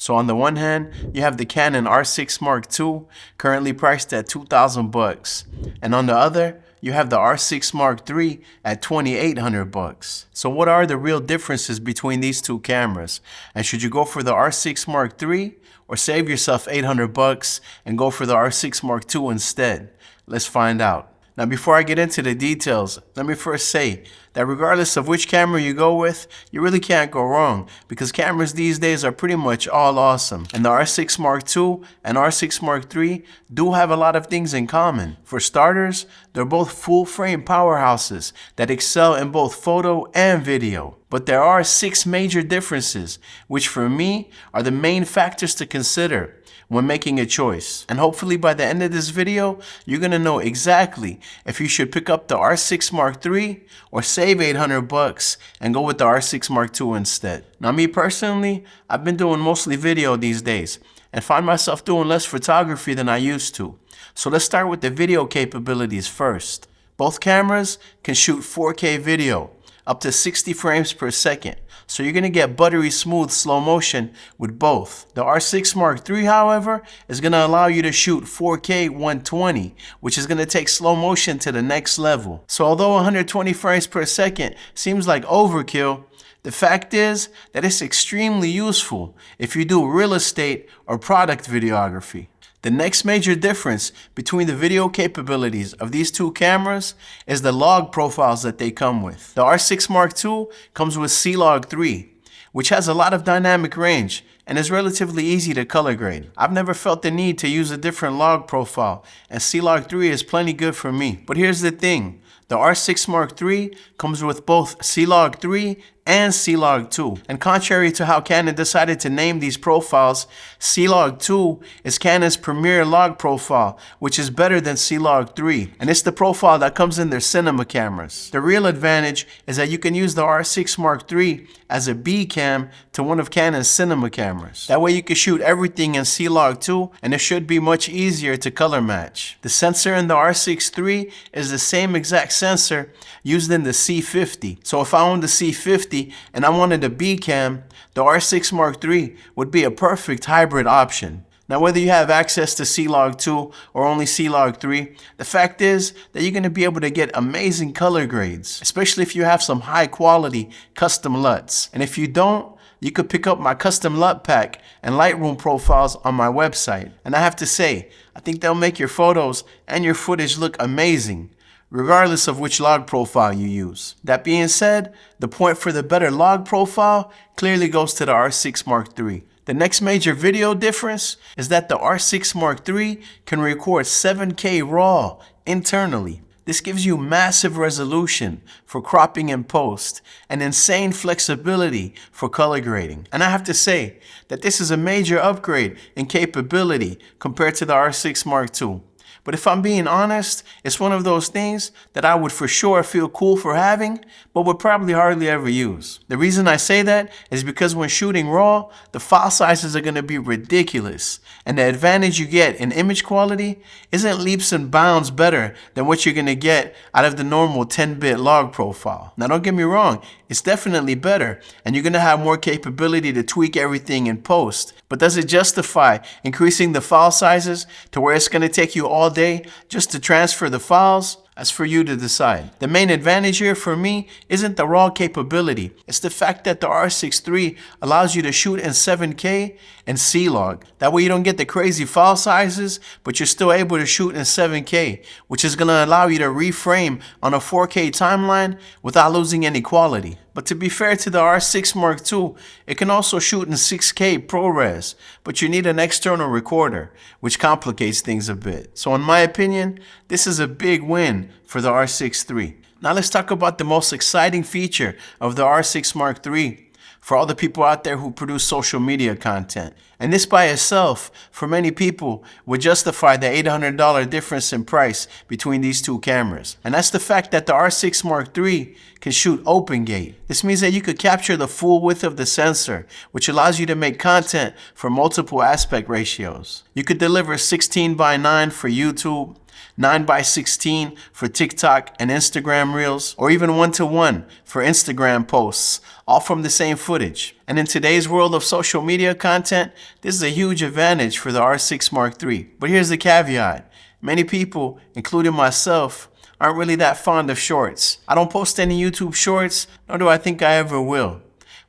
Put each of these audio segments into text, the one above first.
So on the one hand, you have the Canon R6 Mark II, currently priced at $2,000, and on the other, you have the R6 Mark III at $2,800. So what are the real differences between these two cameras? And should you go for the R6 Mark III or save yourself $800 and go for the R6 Mark II instead? Let's find out. Now, before I get into the details, let me first say that regardless of which camera you go with, you really can't go wrong because cameras these days are pretty much all awesome. And the R6 Mark II and R6 Mark III do have a lot of things in common. For starters, they're both full-frame powerhouses that excel in both photo and video. But there are 6 major differences, which for me are the main factors to consider when making a choice. And hopefully by the end of this video, you're gonna know exactly if you should pick up the R6 Mark III or save $800 and go with the R6 Mark II instead. Now me personally, I've been doing mostly video these days and find myself doing less photography than I used to. So let's start with the video capabilities first. Both cameras can shoot 4K video, up to 60 frames per second. So you're gonna get buttery smooth slow motion with both. The R6 Mark III, however, is gonna allow you to shoot 4K 120, which is gonna take slow motion to the next level. So although 120 frames per second seems like overkill, the fact is that it's extremely useful if you do real estate or product videography. The next major difference between the video capabilities of these two cameras is the log profiles that they come with. The R6 Mark II comes with C-Log 3, which has a lot of dynamic range and is relatively easy to color grade. I've never felt the need to use a different log profile, and C-Log 3 is plenty good for me. But here's the thing, the R6 Mark III comes with both C-Log 3 and C-Log 2. And contrary to how Canon decided to name these profiles, C-Log 2 is Canon's premier log profile, which is better than C-Log 3. And it's the profile that comes in their cinema cameras. The real advantage is that you can use the R6 Mark III as a B cam to one of Canon's cinema cameras. That way you can shoot everything in C-Log 2 and it should be much easier to color match. The sensor in the R6 III is the same exact sensor used in the C50. So if I owned the C50 and I wanted a B cam, the R6 Mark III would be a perfect hybrid option. Now, whether you have access to C-Log 2 or only C-Log 3, the fact is that you're going to be able to get amazing color grades, especially if you have some high quality custom LUTs. And if you don't, you could pick up my custom LUT pack and Lightroom profiles on my website. And I have to say, I think they'll make your photos and your footage look amazing, regardless of which log profile you use. That being said, the point for the better log profile clearly goes to the R6 Mark III. The next major video difference is that the R6 Mark III can record 7K RAW internally. This gives you massive resolution for cropping in post and insane flexibility for color grading. And I have to say that this is a major upgrade in capability compared to the R6 Mark II. But if I'm being honest, it's one of those things that I would for sure feel cool for having, but would probably hardly ever use. The reason I say that is because when shooting RAW, the file sizes are going to be ridiculous, and the advantage you get in image quality isn't leaps and bounds better than what you're going to get out of the normal 10-bit log profile. Now don't get me wrong, it's definitely better, and you're going to have more capability to tweak everything in post. But does it justify increasing the file sizes to where it's going to take you all day just to transfer the files? That's for you to decide. The main advantage here for me isn't the raw capability. It's the fact that the R6 III allows you to shoot in 7K and C-Log. That way you don't get the crazy file sizes, but you're still able to shoot in 7K, which is going to allow you to reframe on a 4K timeline without losing any quality. But to be fair to the R6 Mark II, it can also shoot in 6K ProRes, but you need an external recorder, which complicates things a bit. So in my opinion, this is a big win for the R6 III. Now let's talk about the most exciting feature of the R6 Mark III for all the people out there who produce social media content. And this by itself, for many people, would justify the $800 difference in price between these two cameras. And that's the fact that the R6 Mark III can shoot open gate. This means that you could capture the full width of the sensor, which allows you to make content for multiple aspect ratios. You could deliver 16:9 for YouTube, 9:16 for TikTok and Instagram Reels, or even 1:1 for Instagram posts, all from the same footage. And in today's world of social media content, this is a huge advantage for the R6 Mark III. But here's the caveat. Many people, including myself, aren't really that fond of shorts. I don't post any YouTube shorts, nor do I think I ever will.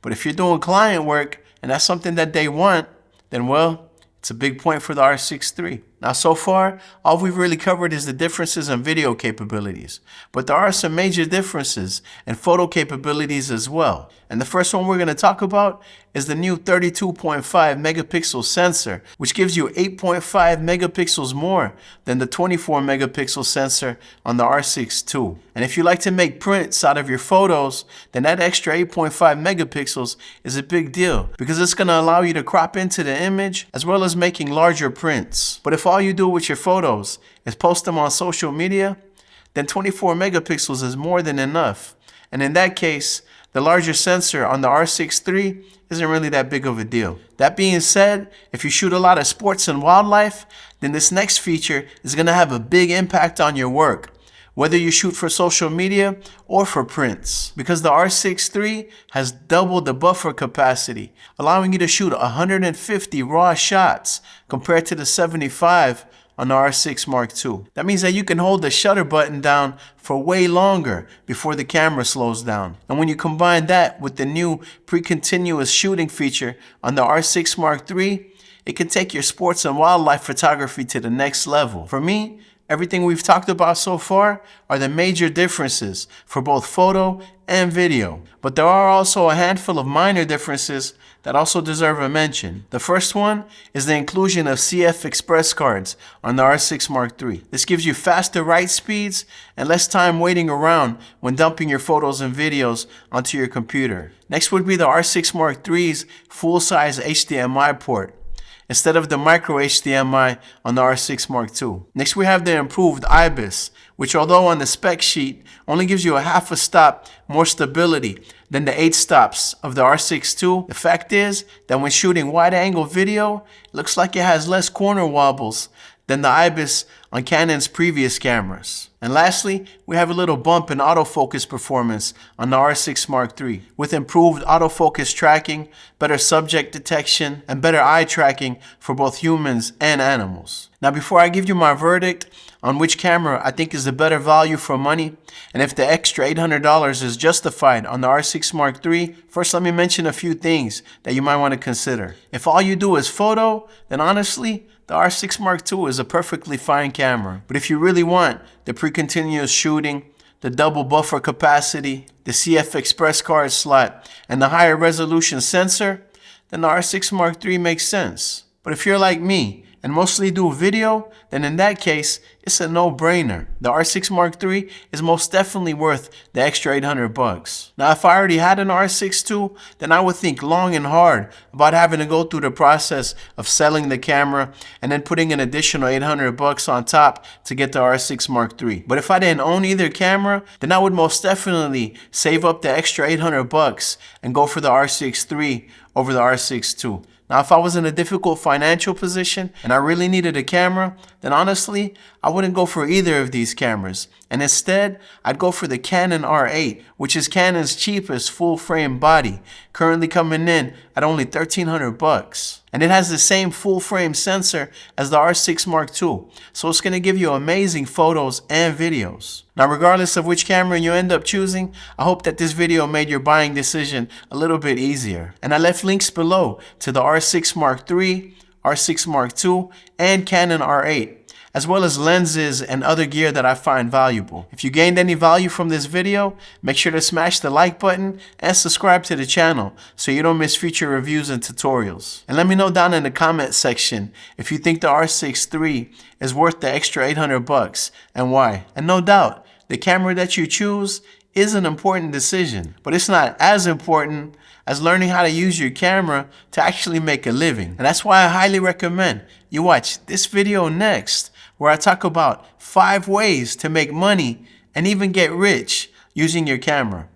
But if you're doing client work and that's something that they want, then well, it's a big point for the R6 III. Now, so far, all we've really covered is the differences in video capabilities, but there are some major differences in photo capabilities as well. And the first one we're going to talk about is the new 32.5 megapixel sensor, which gives you 8.5 megapixels more than the 24 megapixel sensor on the R6 II. And if you like to make prints out of your photos, then that extra 8.5 megapixels is a big deal because it's going to allow you to crop into the image as well as making larger prints. But if all you do with your photos is post them on social media, then 24 megapixels is more than enough. And in that case, the larger sensor on the R6 III isn't really that big of a deal. That being said, if you shoot a lot of sports and wildlife, then this next feature is going to have a big impact on your work, whether you shoot for social media or for prints, because the R6 III has doubled the buffer capacity, allowing you to shoot 150 raw shots compared to the 75 on the R6 Mark II. That means that you can hold the shutter button down for way longer before the camera slows down. And when you combine that with the new pre-continuous shooting feature on the R6 Mark III, it can take your sports and wildlife photography to the next level. For me, everything we've talked about so far are the major differences for both photo and video. But there are also a handful of minor differences that also deserve a mention. The first one is the inclusion of CF Express cards on the R6 Mark III. This gives you faster write speeds and less time waiting around when dumping your photos and videos onto your computer. Next would be the R6 Mark III's full-size HDMI port, instead of the micro HDMI on the R6 Mark II. Next, we have the improved IBIS, which although on the spec sheet only gives you a half a stop more stability than the 8 stops of the R6 II, the fact is that when shooting wide-angle video, it looks like it has less corner wobbles than the IBIS on Canon's previous cameras. And lastly, we have a little bump in autofocus performance on the R6 Mark III, with improved autofocus tracking, better subject detection, and better eye tracking for both humans and animals. Now, before I give you my verdict on which camera I think is the better value for money, and if the extra $800 is justified on the R6 Mark III, first let me mention a few things that you might want to consider. If all you do is photo, then honestly, the R6 Mark II is a perfectly fine camera. But if you really want the pre-continuous shooting, the double buffer capacity, the CF Express card slot, and the higher resolution sensor, then the R6 Mark III makes sense. But if you're like me and mostly do video, then in that case, it's a no-brainer. The R6 Mark III is most definitely worth the extra $800. Now, if I already had an R6 II, then I would think long and hard about having to go through the process of selling the camera and then putting an additional $800 on top to get the R6 Mark III. But if I didn't own either camera, then I would most definitely save up the extra $800 and go for the R6 III over the R6 II. Now, if I was in a difficult financial position and I really needed a camera, then honestly, I wouldn't go for either of these cameras. And instead, I'd go for the Canon R8, which is Canon's cheapest full-frame body, currently coming in at only $1,300. And it has the same full-frame sensor as the R6 Mark II, so it's going to give you amazing photos and videos. Now, regardless of which camera you end up choosing, I hope that this video made your buying decision a little bit easier. And I left links below to the R6 Mark III, R6 Mark II, and Canon R8, as well as lenses and other gear that I find valuable. If you gained any value from this video, make sure to smash the like button and subscribe to the channel so you don't miss future reviews and tutorials. And let me know down in the comment section if you think the R6 III is worth the extra $800 and why. And no doubt, the camera that you choose is an important decision, but it's not as important as learning how to use your camera to actually make a living. And that's why I highly recommend you watch this video next, where I talk about 5 ways to make money and even get rich using your camera.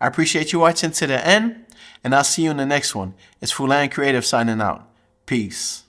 I appreciate you watching to the end, and I'll see you in the next one. It's Fulan Creative signing out. Peace.